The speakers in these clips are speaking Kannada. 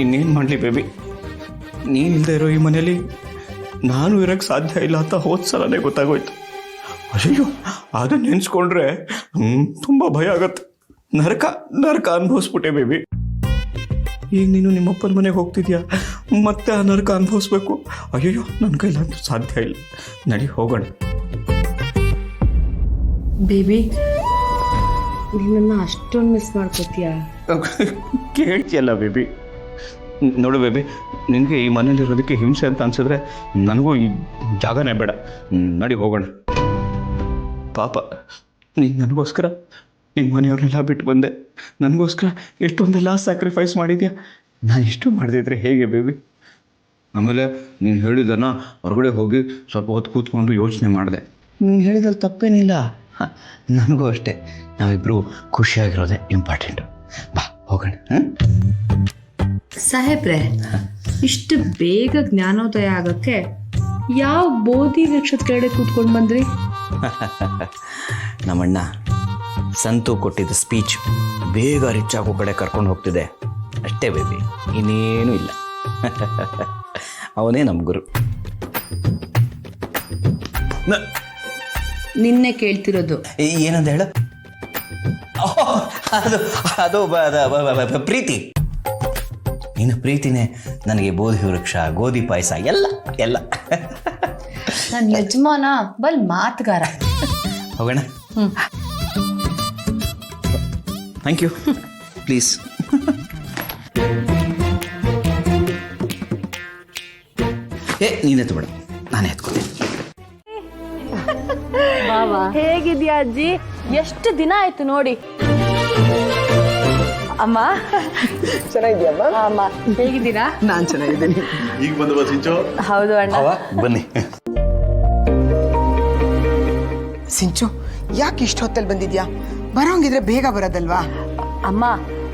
ಇನ್ನೇನು ಮಾಡಲಿ ಬೇಬಿ, ನೀನಿಲ್ಲದೆ ಇರೋ ಈ ಮನೇಲಿ ನಾನು ಇರೋಕ್ಕೆ ಸಾಧ್ಯ ಇಲ್ಲ ಅಂತ ಹೋದ ಸಲನೇ ಗೊತ್ತಾಗೋಯ್ತು. ಅಯ್ಯೋ, ಅದನ್ನ ನೆನೆಸ್ಕೊಂಡ್ರೆ ತುಂಬ ಭಯ ಆಗತ್ತೆ. ನರಕ ನರಕ ಅನುಭವಿಸ್ಬಿಟ್ಟೆ ಬೇಬಿ. ಈಗ ನೀನು ನಿಮ್ಮಪ್ಪನ ಮನೆಗೆ ಹೋಗ್ತಿದ್ಯಾ, ಮತ್ತೆ ಆ ನರಕ ಅನುಭವಿಸ್ಬೇಕು? ಅಯ್ಯೋ, ನನ್ನ ಕೈಲಂತೂ ಸಾಧ್ಯ ಇಲ್ಲ. ನಡಿ ಹೋಗೋಣ. ಬೇಬಿ, ನಿನ್ನನ್ನು ಅಷ್ಟೊಂದು ಮಿಸ್ ಮಾಡ್ಕೋತೀಯಾ? ಕೇಳ್ತಿಯಲ್ಲ ಬೇಬಿ. ನೋಡು ಬೇಬಿ, ನಿನಗೆ ಈ ಮನೇಲಿರೋದಕ್ಕೆ ಹಿಂಸೆ ಅಂತ ಅನ್ಸಿದ್ರೆ ನನಗೂ ಈ ಜಾಗನೇ ಬೇಡ. ನಡಿ ಹೋಗೋಣ. ಪಾಪ, ನೀನು ನನಗೋಸ್ಕರ ನಿಮ್ಮ ಮನೆಯವ್ರನ್ನೆಲ್ಲ ಬಿಟ್ಟು ಬಂದೆ. ನನಗೋಸ್ಕರ ಎಷ್ಟೊಂದೆಲ್ಲ ಸ್ಯಾಕ್ರಿಫೈಸ್ ಮಾಡಿದ್ಯಾ. ನಾನು ಇಷ್ಟು ಮಾಡದಿದ್ರೆ ಹೇಗೆ ಬೇಬಿ? ಆಮೇಲೆ ನೀನು ಹೇಳಿದ್ದನ್ನು ಹೊರಗಡೆ ಹೋಗಿ ಸ್ವಲ್ಪ ಹೊತ್ತು ಕೂತ್ಕೊಂಡು ಯೋಚನೆ ಮಾಡಿದೆ. ನೀನು ಹೇಳಿದಲ್ಲಿ ತಪ್ಪೇನಿಲ್ಲ. ನನಗೂ ಅಷ್ಟೇ, ನಾವಿಬ್ಬರು ಖುಷಿಯಾಗಿರೋದೆ ಇಂಪಾರ್ಟೆಂಟು. ಬಾ ಹೋಗೋಣ. ಸಾಹೇಬ್ರೆ, ಇಷ್ಟು ಬೇಗ ಜ್ಞಾನೋದಯ ಆಗಕ್ಕೆ ಯಾವ ಬೋಧಿ ವೃಕ್ಷದ ಕೆಳಗಡೆ ಕೂತ್ಕೊಂಡು ಬಂದ್ರಿ? ನಮ್ಮಣ್ಣ ಸಂತು ಕೊಟ್ಟಿದ್ದ ಸ್ಪೀಚ್ ಬೇಗ ರಿಚ್ ಆಗೋ ಕಡೆ ಕರ್ಕೊಂಡು ಹೋಗ್ತಿದೆ ಅಷ್ಟೇ ಬೇಬಿ, ಇನ್ನೇನೂ ಇಲ್ಲ. ಅವನೇ ನಮ್ಮ ಗುರು. ನಿನ್ನೆ ಕೇಳ್ತಿರೋದು ಏನಂತ ಹೇಳ? ಅದು ಪ್ರೀತಿ. ನಿನ್ನ ಪ್ರೀತಿನೇ ನನಗೆ ಬೋಧಿ ವೃಕ್ಷ, ಗೋಧಿ ಪಾಯಸ, ಎಲ್ಲ ಎಲ್ಲ. ನನ್ನ ಯಜಮಾನ ಬಲ್ ಮಾತುಗಾರ. ಹೋಗೋಣ. Thank you. ಪ್ಲೀಸ್. ನೀನೇ ತಗೊಳ್ಳ, ನಾನೇ ಎತ್ಕೊತೀನಿ. ಹೇಗಿದ್ಯಾ ಅಜ್ಜಿ? ಎಷ್ಟು ದಿನ ಆಯ್ತು ನೋಡಿ. ಅಮ್ಮ ಚೆನ್ನಾಗಿದ್ಯಮ್ಮ? ಅಮ್ಮ ಹೇಗಿದ್ದೀರಾ? ನಾನ್ ಚೆನ್ನಾಗಿದ್ದೀನಿ. ಈಗ ಬಂದವ ಸಿಂಚು? ಹೌದು ಅಣ್ಣ. ಬನ್ನಿ. ಸಿಂಚು, ಯಾಕೆ ಇಷ್ಟು ಹೊತ್ತಲ್ಲಿ ಬಂದಿದ್ಯಾ? ಬರೋಂಗಿದ್ರೆ ಬೇಗ ಬರೋದಲ್ವಾ? ಅಮ್ಮ,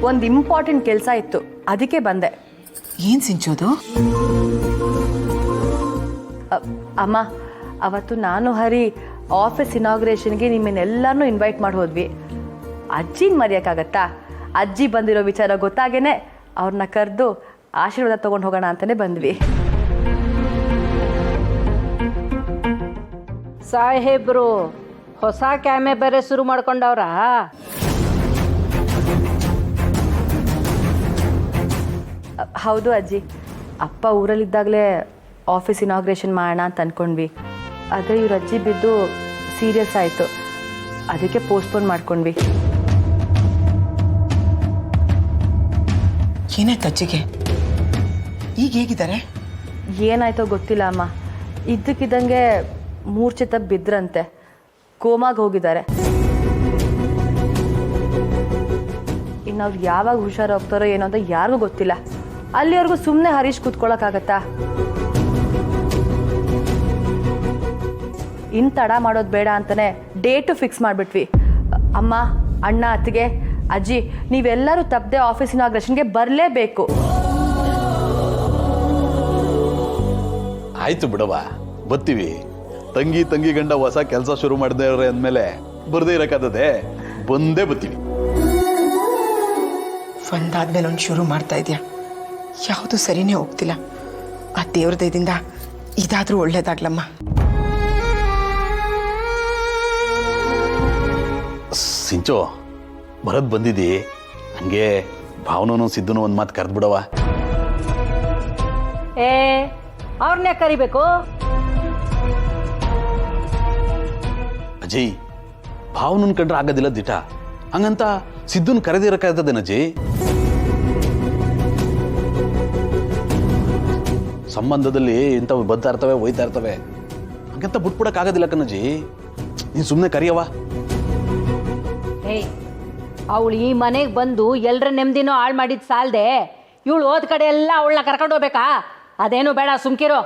ಒಂದು ಇಂಪಾರ್ಟೆಂಟ್ ಕೆಲಸ ಇತ್ತು, ಅದಕ್ಕೆ ಬಂದೆ. ಏನ್ ಸಿಂಚು ಅದು? ಅಮ್ಮ, ಅವತ್ತು ನಾನು ಹರಿ ಆಫೀಸ್ ಇನಾಗ್ರೇಷನ್ಗೆ ನಿಮ್ಮನ್ನೆಲ್ಲರೂ ಇನ್ವೈಟ್ ಮಾಡಿ ಹೋದ್ವಿ. ಅಜ್ಜಿನ ಮರೆಯೋಕ್ಕಾಗತ್ತಾ? ಅಜ್ಜಿ ಬಂದಿರೋ ವಿಚಾರ ಗೊತ್ತಾಗೇನೆ ಅವ್ರನ್ನ ಕರೆದು ಆಶೀರ್ವಾದ ತೊಗೊಂಡು ಹೋಗೋಣ ಅಂತಲೇ ಬಂದ್ವಿ. ಸಾಹೇಬ್ರು ಹೊಸ ಕ್ಯಾಮೆ ಬೇರೆ ಶುರು ಮಾಡ್ಕೊಂಡವ್ರ? ಹೌದು ಅಜ್ಜಿ, ಅಪ್ಪ ಊರಲ್ಲಿದ್ದಾಗಲೇ ಆಫೀಸ್ ಇನಾಗ್ರೇಷನ್ ಮಾಡೋಣ ಅಂತ ಅಂದ್ಕೊಂಡ್ವಿ. ಆದರೆ ಇವ್ರ ಅಜ್ಜಿ ಬಿದ್ದು ಸೀರಿಯಸ್ ಆಯಿತು, ಅದಕ್ಕೆ ಪೋಸ್ಟ್ಪೋನ್ ಮಾಡ್ಕೊಂಡ್ವಿ. ಏನಾಯ್ತು ಅಜ್ಜಿಗೆ? ಈಗ ಹೇಗಿದ್ದಾರೆ? ಏನಾಯ್ತೋ ಗೊತ್ತಿಲ್ಲ ಅಮ್ಮ, ಇದ್ದಕ್ಕಿದ್ದಂಗೆ ಮೂರ್ಛೆ ತಪ್ಪಿ ಬಿದ್ರಂತೆ, ಕೋಮಾಗಿ ಹೋಗಿದ್ದಾರೆ. ಇನ್ನು ಅವ್ರು ಯಾವಾಗ ಹುಷಾರು ಹೋಗ್ತಾರೋ ಏನೋ ಅಂತ ಯಾರಿಗೂ ಗೊತ್ತಿಲ್ಲ. ಅಲ್ಲಿವರೆಗೂ ಸುಮ್ಮನೆ ಹರೀಶ್ ಕೂತ್ಕೊಳ್ಳೋಕ್ಕಾಗತ್ತಾ? ಇನ್ನು ತಡ ಮಾಡೋದು ಬೇಡ ಅಂತಲೇ ಡೇಟು ಫಿಕ್ಸ್ ಮಾಡಿಬಿಟ್ವಿ. ಅಮ್ಮ, ಅಣ್ಣ, ಅತ್ತಿಗೆ, ಅಜ್ಜಿ, ನೀವೆಲ್ಲರೂ ತಪ್ಪದೆ ಆಫೀಸ್ ಇನಾಗ್ರೇಷನ್ಗೆ ಬರಲೇಬೇಕು. ಆಯ್ತು ಬಿಡವ, ಬರ್ತೀವಿ. ತಂಗಿ ಗಂಡ ಹೊಸ ಕೆಲಸ ಶುರು ಮಾಡಿದವ್ರೆ ಅಂದಮೇಲೆ ಬರ್ದೇ ಇರಕ್ಕಾಗದೆ? ಬಂದೇ ಬರ್ತೀವಿ. ಒಂದಾದ್ಮೇಲೆ ಒಂದು ಶುರು ಮಾಡ್ತಾ ಇದೆಯಾ? ಯಾವುದು ಸರಿನೇ ಹೋಗ್ತಿಲ್ಲ. ಆ ದೇವ್ರ ದಯದಿಂದ ಇದಾದ್ರೂ ಒಳ್ಳೇದಾಗ್ಲಮ್ಮ. ಸಿಂಚು, ಬರೋದು ಬಂದಿದ್ದಿ, ಹಂಗೆ ಭಾವನೂ ಸಿದ್ಧನೂ ಒಂದು ಮಾತು ಕರೆದು ಬಿಡವ. ಏ, ಅವ್ರನ್ನೇ ಕರಿಬೇಕು? ಅಜಯ್, ಭಾವನನ್ ಕಂಡ್ರೆ ಆಗೋದಿಲ್ಲ ದಿಟ, ಹಂಗಂತ ಸಿದ್ಧನ್ ಕರೆದಿರಕ್ಕಾಗ್ತದೇನಜ್ಜಿ? ಸಂಬಂಧದಲ್ಲಿ ಇಂಥವು ಬರ್ತಾ ಇರ್ತವೆ, ಹೋಯ್ತಾ ಇರ್ತವೆ, ಹಂಗಂತ ಬಿಟ್ಬಿಡಕ್ ಆಗೋದಿಲ್ಲ ಕಣಜ್ಜಿ. ನೀನ್ ಸುಮ್ಮನೆ ಕರಿಯವ. ಏಯ್, ಅವಳು ಈ ಮನೆಗೆ ಬಂದು ಎಲ್ಲರ ನೆಮ್ಮದಿನೂ ಹಾಳು ಮಾಡಿದ್ ಸಾಲದೆ ಇವಳು ಹೋದ ಕಡೆ ಎಲ್ಲ ಅವಳನ್ನ ಕರ್ಕೊಂಡು ಹೋಗ್ಬೇಕಾ? ಅದೇನು ಬೇಡ, ಸುಮ್ಕಿರೋ.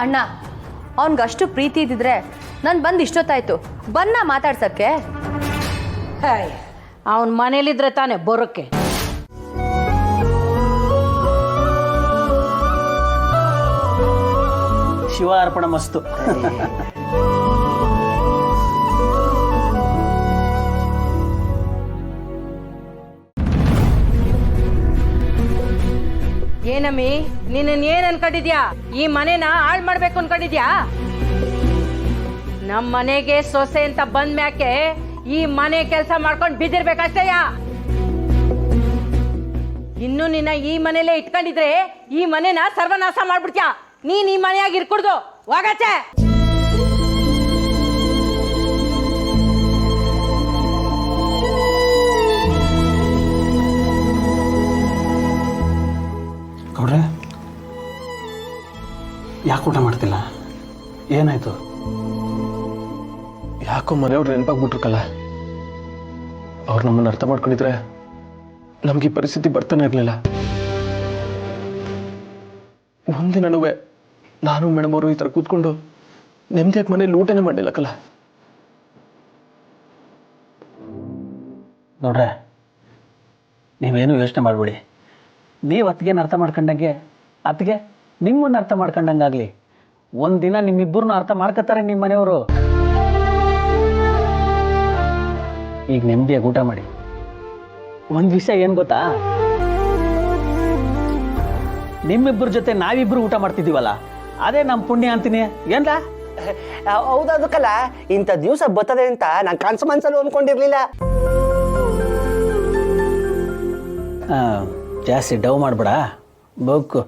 ಅಣ್ಣ, ಅವನಿಗಷ್ಟು ಪ್ರೀತಿ ಇದ್ದಿದ್ರೆ ನಾನು ಬಂದು ಇಷ್ಟೊತ್ತಾಯ್ತು, ಬನ್ನ ಮಾತಾಡ್ಸಕ್ಕೆ. ಅವನ ಮನೇಲಿದ್ರೆ ತಾನೇ ಬರೋಕ್ಕೆ. ಶಿವ ಅರ್ಪಣ ಮಸ್ತು. ಏನಮ್ಮಿ ನೀನ್ ಏನ್ ಅನ್ಕೊಂಡಿದ್ಯಾ? ಈ ಮನೆನ ಹಾಳ್ ಮಾಡ್ಬೇಕು ಅನ್ಕೊಂಡಿದ್ಯಾ? ನಮ್ ಮನೆಗೆ ಸೊಸೆ ಅಂತ ಬಂದ್ ಮ್ಯಾಕೆ ಈ ಮನೆ ಕೆಲಸ ಮಾಡ್ಕೊಂಡ್ ಬಿದ್ದಿರ್ಬೇಕಷ್ಟೇಯ. ಇನ್ನು ನಿನ್ನ ಈ ಮನೇಲೆ ಇಟ್ಕೊಂಡಿದ್ರೆ ಈ ಮನೆನ ಸರ್ವನಾಶ ಮಾಡ್ಬಿಡ್ತ್ಯಾ. ನೀನ್ ಈ ಮನೆಯಾಗಿ ಇರ್ಕುಡ್ದು ಹೋಗಚ್ಚೆ. ಗೌಡ್ರೆ, ಯಾಕೆ ಊಟ ಮಾಡ್ತಿಲ್ಲ? ಏನಾಯ್ತು? ಯಾಕೋ ಮನೆಯವ್ರು ನೆನಪಾಗ್ಬಿಟ್ರಕ್ಕಲ್ಲ. ಅವ್ರು ನಮ್ಮನ್ನು ಅರ್ಥ ಮಾಡ್ಕೊಂಡಿದ್ರೆ ನಮ್ಗೆ ಈ ಪರಿಸ್ಥಿತಿ ಬರ್ತಾನೆ ಇರಲಿಲ್ಲ. ಒಂದಿನನೂ ನಾನು ಮೇಡಮ್ ಅವರು ಈ ಥರ ಕೂತ್ಕೊಂಡು ನೆಮ್ಮದಿಯಾಗಿ ಮನೇಲಿ ಊಟನೇ ಮಾಡಲಿಲ್ಲಕ್ಕಲ್ಲ. ನೋಡ್ರೆ, ನೀವೇನು ಯೋಚನೆ ಮಾಡಬೇಡಿ. ನೀವು ಅತ್ತಿಗೆನ ಅರ್ಥ ಮಾಡ್ಕೊಂಡಂಗೆ ಅತ್ತಿಗೆ ನಿಮ್ಮನ್ನು ಅರ್ಥ ಮಾಡ್ಕೊಂಡಂಗಾಗಲಿ. ಒಂದಿನ ನಿಮ್ಮಿಬ್ಬರನ್ನ ಅರ್ಥ ಮಾಡ್ಕೋತಾರೆ ನಿಮ್ಮ ಮನೆಯವರು. ಈಗ ನೆಮ್ಮದಿಯಾಗಿ ಊಟ ಮಾಡಿ. ಒಂದು ವಿಷಯ ಏನು ಗೊತ್ತಾ, ನಿಮ್ಮಿಬ್ಬರ ಜೊತೆ ನಾವಿಬ್ಬರು ಊಟ ಮಾಡ್ತಿದ್ದೀವಲ್ಲ, ಅದೇ ನಮ್ಮ ಪುಣ್ಯ ಅಂತೀನಿ. ಏನ್ಲ? ಹೌದದಕ್ಕಲ್ಲ, ಇಂಥ ದಿವಸ ಬರ್ತದೆ ಅಂತ ನಾನು ಕನ್ಸು ಮನ್ಸಲ್ಲೂ ಅನ್ಕೊಂಡಿರ್ಲಿಲ್ಲ. ಜಾಸ್ತಿ ಡವ್ ಮಾಡ್ಬೇಡ, ಬೋಕು.